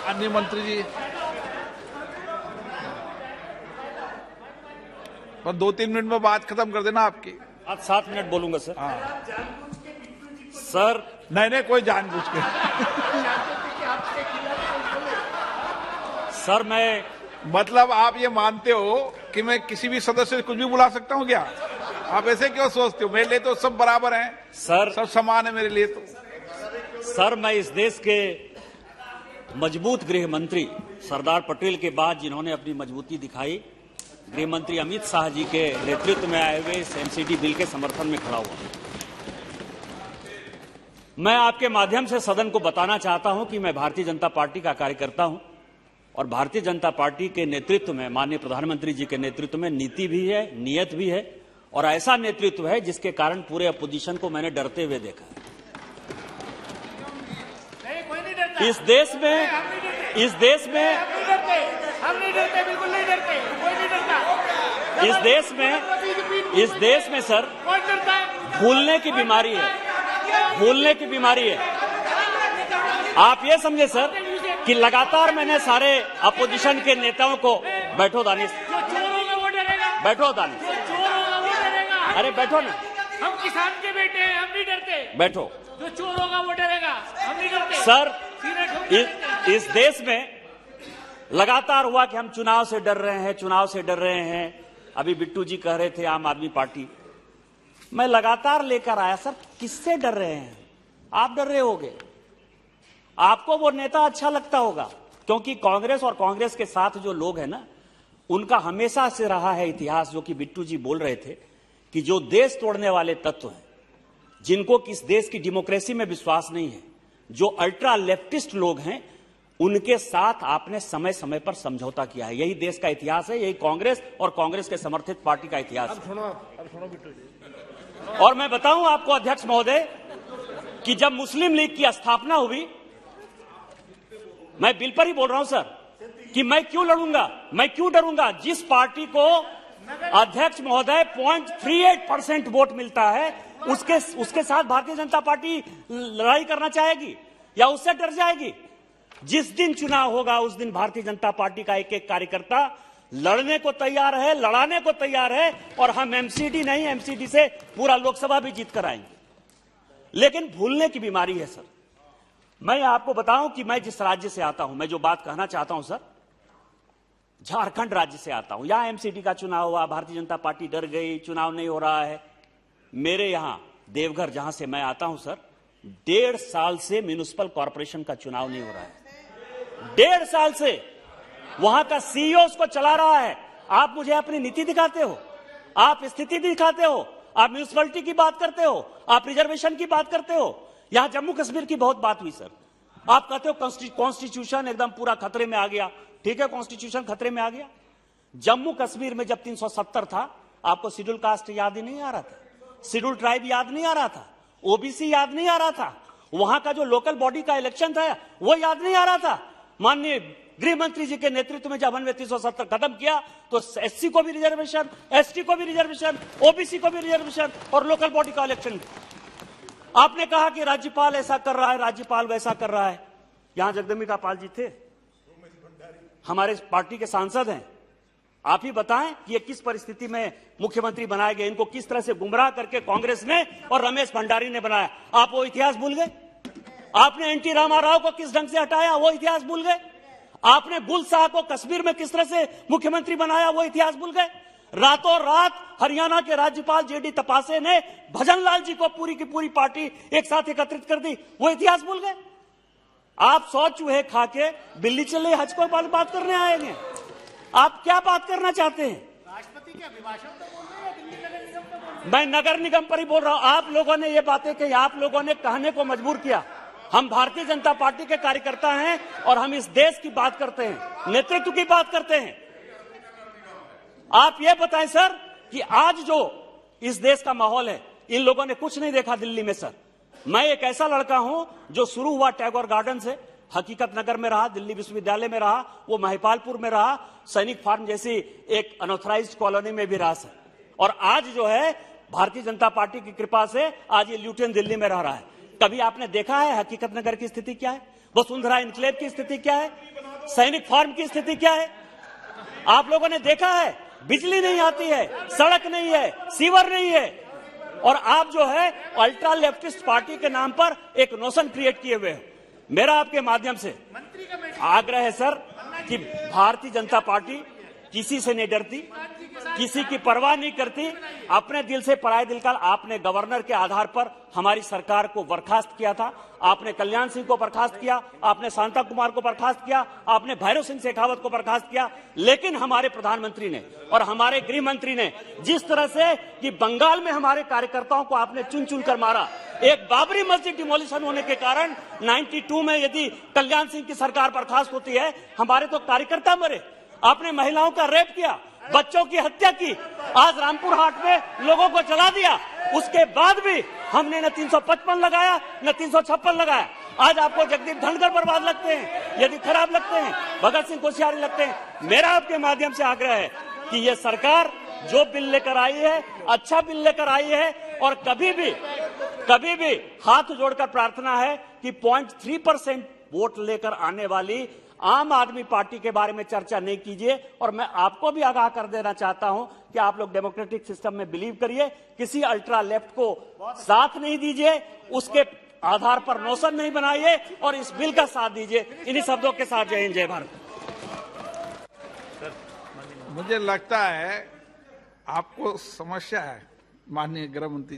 अन्य मंत्री जी, पर 2-3 मिनट में बात खत्म कर देना आपकी। आज 7 मिनट बोलूंगा सर। हाँ, सर नहीं कोई जानबूझ के। सर मैं मतलब आप ये मानते हो कि मैं किसी भी सदस्य से कुछ भी बुला सकता हूँ क्या? आप ऐसे क्यों सोचते हो? मेरे लिए तो सब बराबर हैं सर सब समान है मेरे लिए तो। सर मैं इस देश के मजबूत गृह मंत्री सरदार पटेल के बाद जिन्होंने अपनी मजबूती दिखाई, गृह मंत्री अमित शाह जी के नेतृत्व में आए हुए इस एमसीडी बिल के समर्थन में खड़ा हुआ। मैं आपके माध्यम से सदन को बताना चाहता हूं कि मैं भारतीय जनता पार्टी का कार्यकर्ता हूं और भारतीय जनता पार्टी के नेतृत्व में, माननीय प्रधानमंत्री जी के नेतृत्व में नीति भी है, नियत भी है और ऐसा नेतृत्व है जिसके कारण पूरे अपोजिशन को मैंने डरते हुए देखा है। इस देश में हम नहीं डरते, बिल्कुल नहीं डरते, कोई नहीं डरता। इस देश में सर कौन डरता है? भूलने की बीमारी है। आप ये समझे सर कि लगातार मैंने सारे अपोजिशन के नेताओं को, बैठो दानिश, जो चोर होगा वो डरेगा, बैठो दानिश, जो चोर होगा वो डरेगा। अरे बैठो ना, हम किसान के बेटे हैं, हम नहीं डरते। बैठो। जो चोर होगा वो डरेगा, हम नहीं डरते। सर सीधे ठोक देते। इस देश में लगातार हुआ कि हम चुनाव से डर रहे हैं। अभी बिट्टू जी कह रहे थे आम आदमी पार्टी, मैं लगातार लेकर आया सर, किससे डर रहे हैं? आप डर रहे होगे, आपको वो नेता अच्छा लगता होगा, क्योंकि कांग्रेस और कांग्रेस के साथ जो लोग हैं ना, उनका हमेशा से रहा है इतिहास, जो कि बिट्टू जी बोल रहे थे कि जो देश तोड़ने वाले तत्व हैं, जिनको किस देश की डेमोक्रेसी में विश्वास नहीं है, जो अल्ट्रा लेफ्टिस्ट लोग हैं, उनके साथ आपने समय समय पर समझौता किया है। यही देश का इतिहास है, यही कांग्रेस और कांग्रेस के समर्थित पार्टी का इतिहास है। और मैं बताऊं आपको अध्यक्ष महोदय कि जब मुस्लिम लीग की स्थापना हुई, मैं बिल पर ही बोल रहा हूं सर, कि मैं क्यों डरूंगा? जिस पार्टी को अध्यक्ष महोदय 0.38% वोट मिलता है, उसके साथ भारतीय जनता पार्टी लड़ाई करना चाहेगी या उससे डर जाएगी? जिस दिन चुनाव होगा उस दिन भारतीय जनता पार्टी का एक एक कार्यकर्ता लड़ने को तैयार है, लड़ाने को तैयार है, और हम एमसीडी से पूरा लोकसभा भी जीत कर आएंगे। लेकिन भूलने की बीमारी है सर। मैं आपको बताऊं कि मैं जिस राज्य से आता हूं, मैं जो बात कहना चाहता हूं सर, झारखंड राज्य से आता हूं। यहां एमसीडी का चुनाव हुआ, भारतीय जनता पार्टी डर गई, चुनाव नहीं हो रहा है। मेरे यहां देवघर, जहां से मैं आता हूं सर, 1.5 साल से म्युनिसिपल कॉर्पोरेशन का चुनाव नहीं हो रहा है। 1.5 साल से वहां का सीईओ उसको चला रहा है। आप मुझे अपनी नीति दिखाते हो, आप स्थिति दिखाते हो, आप म्युनिसिपैलिटी की बात करते हो, आप रिजर्वेशन की बात करते हो। यहां जम्मू कश्मीर की बहुत बात हुई सर, आप कहते हो कॉन्स्टिट्यूशन एकदम पूरा खतरे में आ गया। ठीक है, कॉन्स्टिट्यूशन खतरे में आ गया। जम्मू कश्मीर में जब 370 था, आपको शेड्यूल कास्ट याद ही नहीं आ रहा था, शेड्यूल ट्राइब याद नहीं आ रहा था, ओबीसी याद नहीं आ रहा था, वहां का जो लोकल बॉडी का इलेक्शन था वो याद नहीं आ रहा था। माननीय गृह मंत्री जी के नेतृत्व में जब हमने 370 खत्म किया, तो एससी को भी रिजर्वेशन, एसटी को भी रिजर्वेशन, ओबीसी को भी रिजर्वेशन और लोकल बॉडी का इलेक्शन। आपने कहा कि राज्यपाल ऐसा कर रहा है, राज्यपाल वैसा कर रहा है। यहां जगदम्बिका पाल जी थे, हमारे पार्टी के सांसद हैं। आप ही बताएं कि ये किस परिस्थिति में मुख्यमंत्री बनाए गए, इनको किस तरह से गुमराह करके कांग्रेस ने और रमेश भंडारी ने बनाया। आप वो इतिहास भूल गए? आपने एनटी रामाराव को किस ढंग से हटाया, वो इतिहास भूल गए? आपने गुल शाह को कश्मीर में किस तरह से मुख्यमंत्री बनाया, वो इतिहास भूल गए? रातों रात हरियाणा के राज्यपाल जेडी तपासे ने भजनलाल जी को पूरी की पूरी पार्टी एक साथ एकत्रित कर दी, वो इतिहास भूल गए? आप 100 चूहे खा के बिल्ली चले हज को बात करने आएंगे? आप क्या बात करना चाहते हैं? राष्ट्रपति के अभिभाषण तो बोल रहे हैं, दिल्ली नगर निगम तो बोल रहे हैं। मैं नगर निगम पर ही बोल रहा हूं। आप लोगों ने ये बातें कही, आप लोगों ने कहने को मजबूर किया। हम भारतीय जनता पार्टी के कार्यकर्ता हैं और हम इस देश की बात करते हैं, नेतृत्व की बात करते हैं। आप ये बताएं सर कि आज जो इस देश का माहौल है, इन लोगों ने कुछ नहीं देखा दिल्ली में सर। मैं एक ऐसा लड़का हूं जो शुरू हुआ टैगोर गार्डन से, हकीकत नगर में रहा, दिल्ली विश्वविद्यालय में रहा, वो महिपालपुर में रहा, सैनिक फार्म जैसी एक अनऑथराइज्ड कॉलोनी में भी रहा सर। और आज जो है भारतीय जनता पार्टी की कृपा से आज ये ल्यूटेन दिल्ली में रह रहा है। कभी आपने देखा है हकीकत नगर की स्थिति क्या है, वसुंधरा इनक्लेव की स्थिति क्या है, सैनिक फार्म की स्थिति क्या है? आप लोगों ने देखा है बिजली नहीं आती है, सड़क नहीं है, सीवर नहीं है, और आप जो है अल्ट्रा लेफ्टिस्ट पार्टी के नाम पर एक नोशन क्रिएट किए हुए हैं। मेरा आपके माध्यम से आग्रह है सर कि भारतीय जनता पार्टी किसी से नहीं डरती, किसी की परवाह नहीं करती, अपने दिल से पराये दिल का। आपने गवर्नर के आधार पर हमारी सरकार को बर्खास्त किया था, आपने कल्याण सिंह को बर्खास्त किया, आपने शांता कुमार को बर्खास्त किया, आपने भैरव सिंह शेखावत को बर्खास्त किया, लेकिन हमारे प्रधानमंत्री ने और हमारे गृह मंत्री ने जिस तरह से कि बंगाल में हमारे कार्यकर्ताओं को आपने चुन चुन कर मारा, एक बाबरी मस्जिद डिमोलिशन होने के कारण 92 में यदि कल्याण सिंह की सरकार बर्खास्त होती है, हमारे तो कार्यकर्ता मरे, आपने महिलाओं का रेप किया, बच्चों की हत्या की, आज रामपुर हाट में लोगों को जला दिया, उसके बाद भी हमने न 355 लगाया न 356 लगाया। आज आपको जगदीप धनखड़ बर्बाद लगते हैं, यदि खराब लगते हैं, भगत सिंह कोश्यारी लगते हैं। मेरा आपके माध्यम से आग्रह है कि यह सरकार जो बिल लेकर आई है अच्छा बिल लेकर आई है, और कभी भी हाथ जोड़कर प्रार्थना है कि 0.3% वोट लेकर आने वाली आम आदमी पार्टी के बारे में चर्चा नहीं कीजिए। और मैं आपको भी आगाह कर देना चाहता हूं कि आप लोग डेमोक्रेटिक सिस्टम में बिलीव करिए, किसी अल्ट्रा लेफ्ट को साथ नहीं दीजिए, उसके आधार पर नोशन नहीं बनाइए और इस बिल का साथ दीजिए। इन्हीं शब्दों के साथ जय हिंद जय भारत। मुझे लगता है आपको समस्या है माननीय गृह मंत्री।